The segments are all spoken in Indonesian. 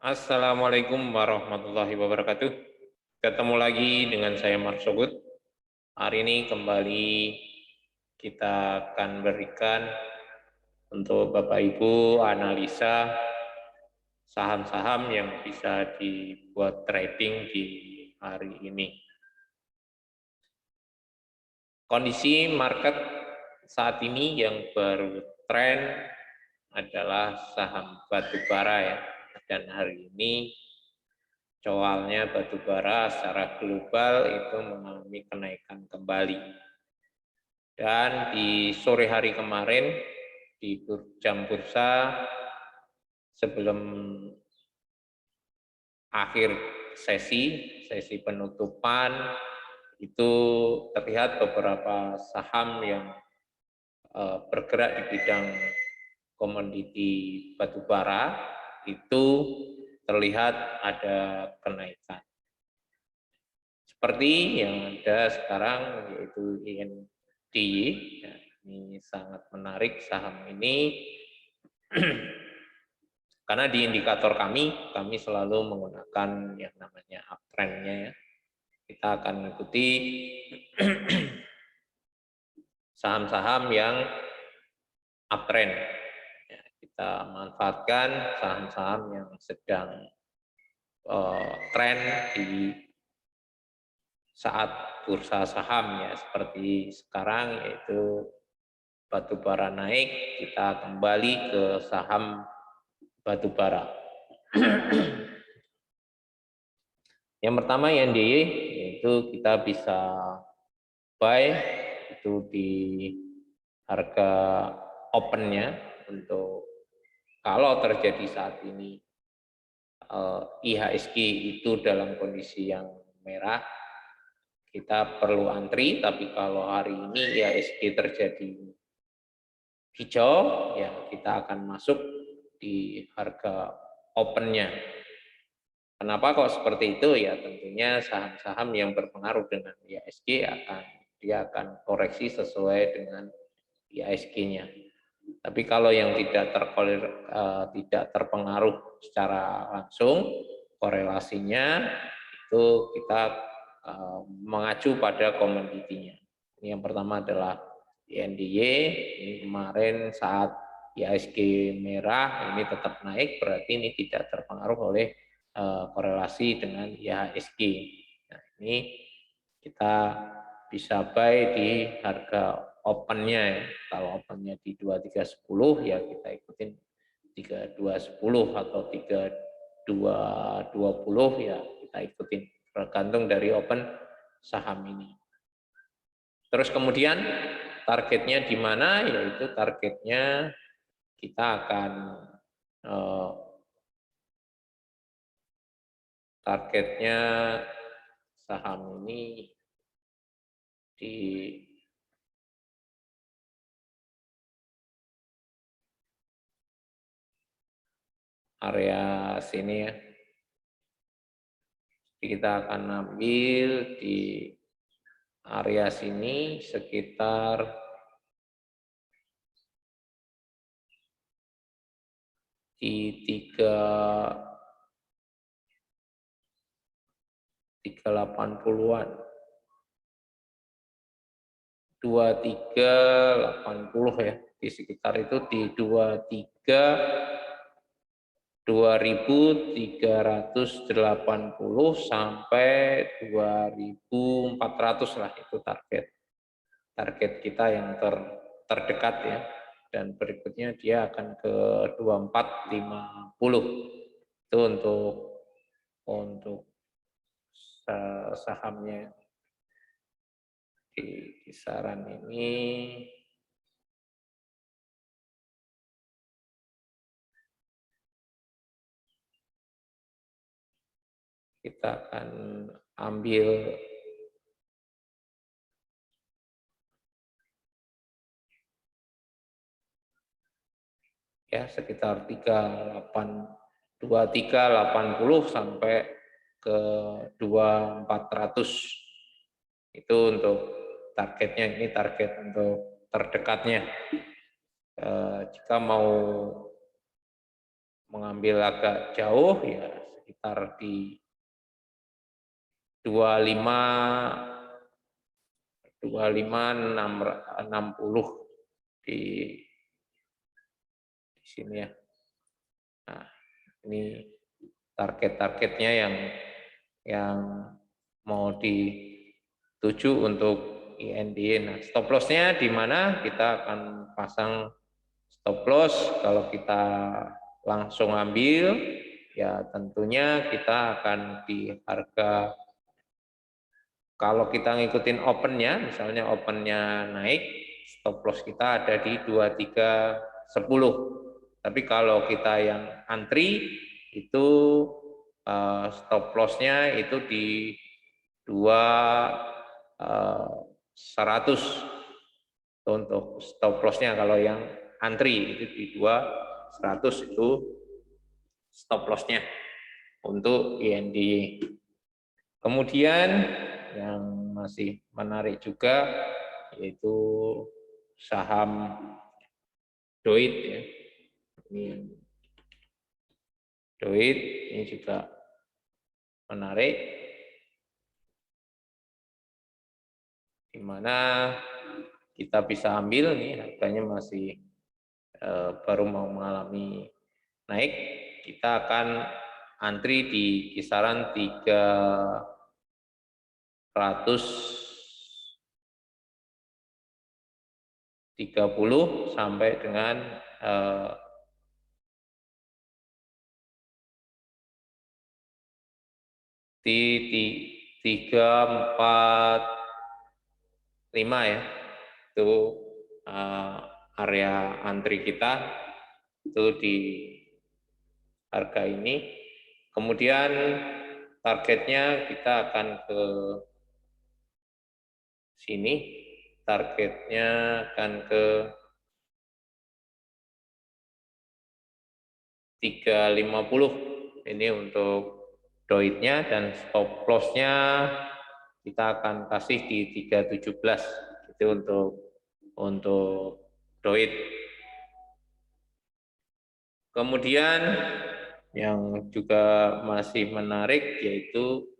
Assalamualaikum warahmatullahi wabarakatuh. Ketemu lagi dengan saya Marsogut. Hari ini kembali kita akan berikan untuk Bapak Ibu analisa saham-saham yang bisa dibuat trading di hari ini. Kondisi market saat ini yang bertren adalah saham batubara ya. Dan hari ini coalnya batubara secara global itu mengalami kenaikan kembali. Dan di sore hari kemarin di jam bursa sebelum akhir sesi penutupan itu terlihat beberapa saham yang bergerak di bidang komoditi batubara itu terlihat ada kenaikan. Seperti yang ada sekarang yaitu INDY, ya, ini sangat menarik saham ini karena di indikator kami selalu menggunakan yang namanya uptrend-nya ya. Kita akan mengikuti saham-saham yang uptrend. Ya, kita manfaatkan saham-saham yang sedang tren di saat bursa saham ya, seperti sekarang yaitu batubara naik, kita kembali ke saham batubara. Yang pertama INDY, yaitu kita bisa buy itu di harga opennya. Untuk kalau terjadi saat ini IHSG itu dalam kondisi yang merah, kita perlu antri. Tapi kalau hari ini IHSG terjadi hijau, ya kita akan masuk di harga opennya. Kenapa kok seperti itu? Ya tentunya saham-saham yang berpengaruh dengan IHSG dia akan koreksi sesuai dengan IHSG-nya. Tapi kalau yang tidak terpengaruh secara langsung, korelasinya itu kita mengacu pada komoditinya. Yang pertama adalah INDY. Ini kemarin saat IHSG merah ini tetap naik, berarti ini tidak terpengaruh oleh korelasi dengan IHSG. Nah, ini kita bisa buy di harga opennya ya. Kalau opennya di 2310 ya kita ikutin 3210 atau 3220 ya kita ikutin, tergantung dari open saham ini. Terus kemudian targetnya di mana? Yaitu targetnya kita akan targetnya saham ini di area sini ya. Jadi kita akan ambil di area sini sekitar di 380-an. 2380 ya, di sekitar itu di 2380 sampai 2400 lah, itu target kita yang terdekat ya. Dan berikutnya dia akan ke 2450. Itu untuk sahamnya di kisaran ini. Kita akan ambil ya sekitar 2380 sampai ke 2400. Itu untuk targetnya, ini target untuk terdekatnya. Jika mau mengambil agak jauh ya sekitar di 2560 di sini ya. Nah, ini target-targetnya yang mau dituju untuk INDY. Nah, stop loss-nya di mana? Kita akan pasang stop loss kalau kita langsung ambil, ya tentunya kita akan di harga, kalau kita ngikutin opennya, misalnya opennya naik, stop loss kita ada di 2310. Tapi kalau kita yang antri, itu stop loss-nya itu di 2100 untuk stop loss-nya. Kalau yang antri itu di 2100 itu stop loss-nya untuk INDY. Kemudian yang masih menarik juga yaitu saham DOIT ya. Ini DOIT ini juga menarik, di mana kita bisa ambil nih, harganya masih baru mau mengalami naik. Kita akan antri di kisaran 330 sampai dengan di 345 ya, itu area antri kita itu di harga ini. Kemudian targetnya kita akan ke sini, targetnya akan ke 350 ini untuk DOIT-nya, dan stop loss-nya kita akan kasih di 317 itu untuk DOIT. Kemudian yang juga masih menarik yaitu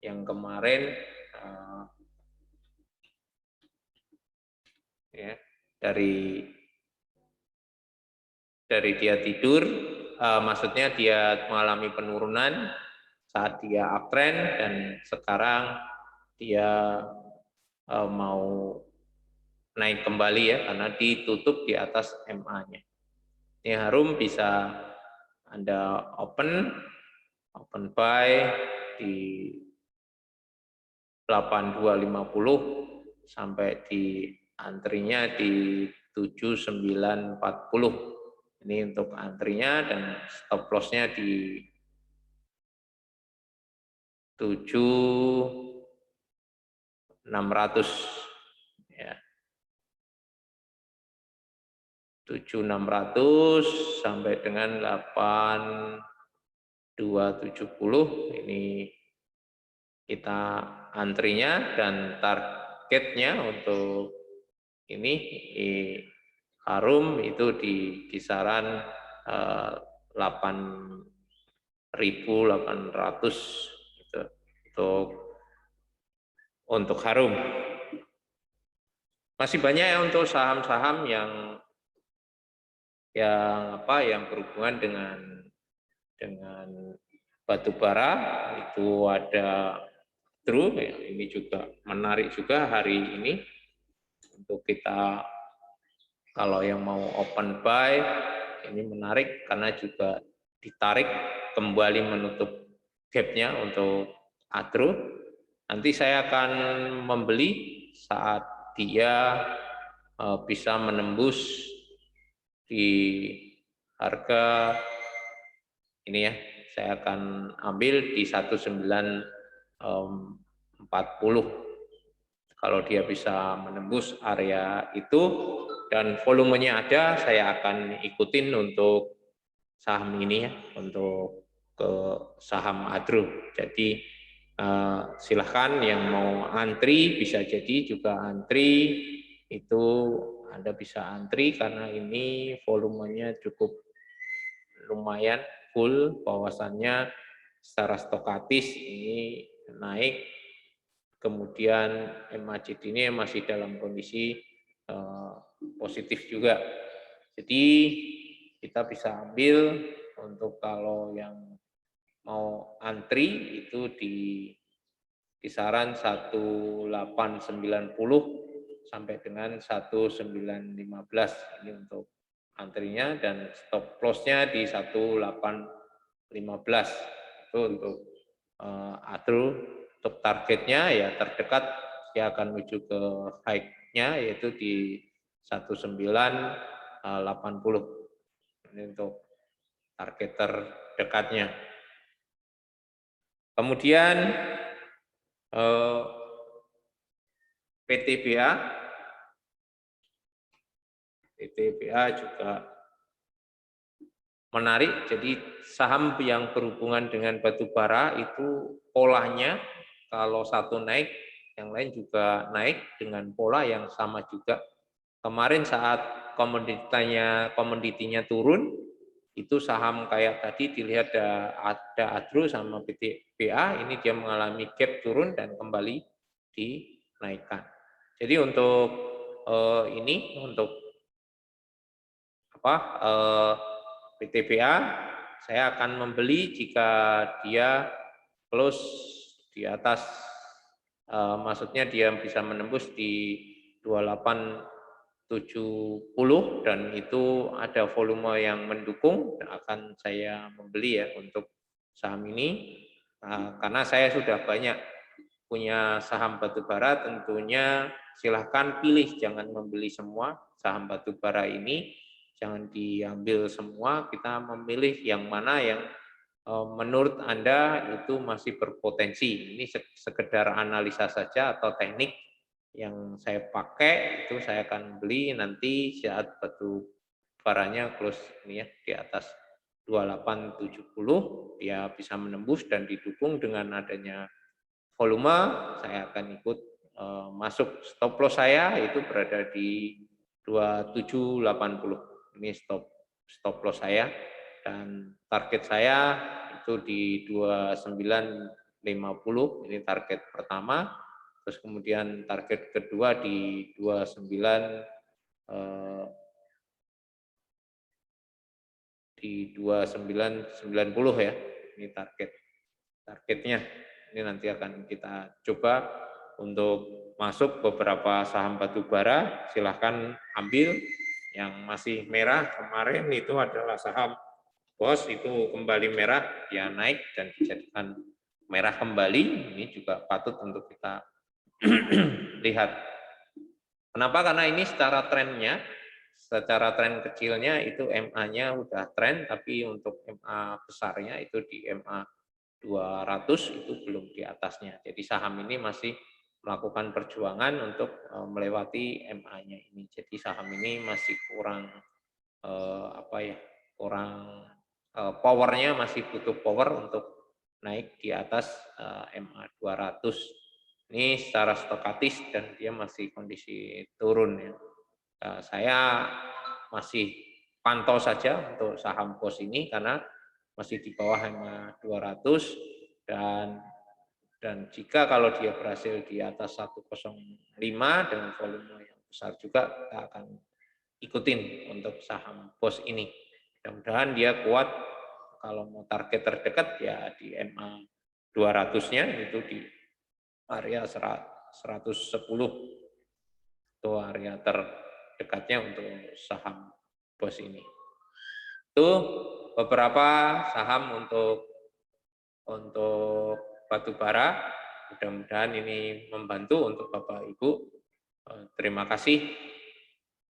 yang kemarin ya, dari dia tidur, maksudnya dia mengalami penurunan saat dia uptrend, dan sekarang dia mau naik kembali ya, karena ditutup di atas MA-nya. Ini Harum bisa Anda open buy di 8250 sampai di antrinya di 7940. Ini untuk antrinya, dan stop loss-nya di 7600 ya. 7600 sampai dengan 8270 ini kita antrinya, dan targetnya untuk ini Harum itu di kisaran 8.800 gitu, untuk Harum. Masih banyak ya untuk saham-saham yang berhubungan dengan batu bara. Itu ada True, ya, ini juga menarik juga hari ini untuk kita kalau yang mau open buy. Ini menarik karena juga ditarik kembali menutup gap-nya untuk Adro. Nanti saya akan membeli saat dia bisa menembus di harga ini ya. Saya akan ambil di 1940. Kalau dia bisa menembus area itu dan volumenya ada, saya akan ikutin untuk saham ini ya, untuk ke saham Adro. Jadi silahkan yang mau antri, bisa jadi juga antri, itu Anda bisa antri karena ini volumenya cukup lumayan full, bahwasannya secara stokatis ini naik, kemudian MACD ini masih dalam kondisi positif juga. Jadi kita bisa ambil untuk kalau yang mau antri itu di kisaran 1890 sampai dengan 1915 ini untuk antrinya, dan stop loss-nya di 1815 itu untuk adro. Untuk targetnya ya terdekat dia akan menuju ke high-nya yaitu di 1980. Ini untuk target terdekatnya. Kemudian PTBA juga menarik. Jadi saham yang berhubungan dengan batu bara itu polanya kalau satu naik, yang lain juga naik dengan pola yang sama juga. Kemarin saat komoditinya turun, itu saham kayak tadi dilihat ada Adro sama PTBA, ini dia mengalami gap turun dan kembali dinaikkan. Jadi untuk ini untuk PTBA saya akan membeli jika dia close di atas, maksudnya dia bisa menembus di 2870 dan itu ada volume yang mendukung, akan saya membeli ya untuk saham ini. Karena saya sudah banyak punya saham batubara, tentunya silahkan pilih, jangan membeli semua saham batubara ini, jangan diambil semua, kita memilih yang mana yang menurut Anda itu masih berpotensi. Ini sekedar analisa saja atau teknik yang saya pakai, itu saya akan beli nanti saat batu baranya close ini ya di atas 2870, dia bisa menembus dan didukung dengan adanya volume, saya akan ikut masuk. Stop loss saya itu berada di 2780. Ini stop loss saya, dan target saya itu di 2950, ini target pertama. Terus kemudian target kedua di 2990 ya. Ini targetnya. Ini nanti akan kita coba untuk masuk beberapa saham batubara, silahkan ambil. Yang masih merah kemarin itu adalah saham BOS, itu kembali merah, dia naik dan dijadikan merah kembali. Ini juga patut untuk kita lihat. Kenapa? Karena ini secara tren kecilnya itu MA-nya udah tren, tapi untuk MA besarnya itu di MA 200 itu belum di atasnya. Jadi saham ini masih melakukan perjuangan untuk melewati MA-nya ini. Jadi saham ini masih kurang powernya, masih butuh power untuk naik di atas MA 200. Ini secara stokatis dan dia masih kondisi turun ya. Saya masih pantau saja untuk saham BOS ini karena masih di bawah MA 200, dan jika kalau dia berhasil di atas 105 dengan volume yang besar juga, kita akan ikutin untuk saham BOS ini. Mudah-mudahan dia kuat. Kalau mau target terdekat ya di MA 200-nya itu di area 110, itu area terdekatnya untuk saham BOS ini. Itu beberapa saham untuk batubara. Mudah-mudahan ini membantu untuk Bapak Ibu. Terima kasih.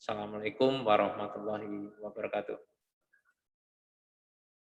Assalamualaikum warahmatullahi wabarakatuh.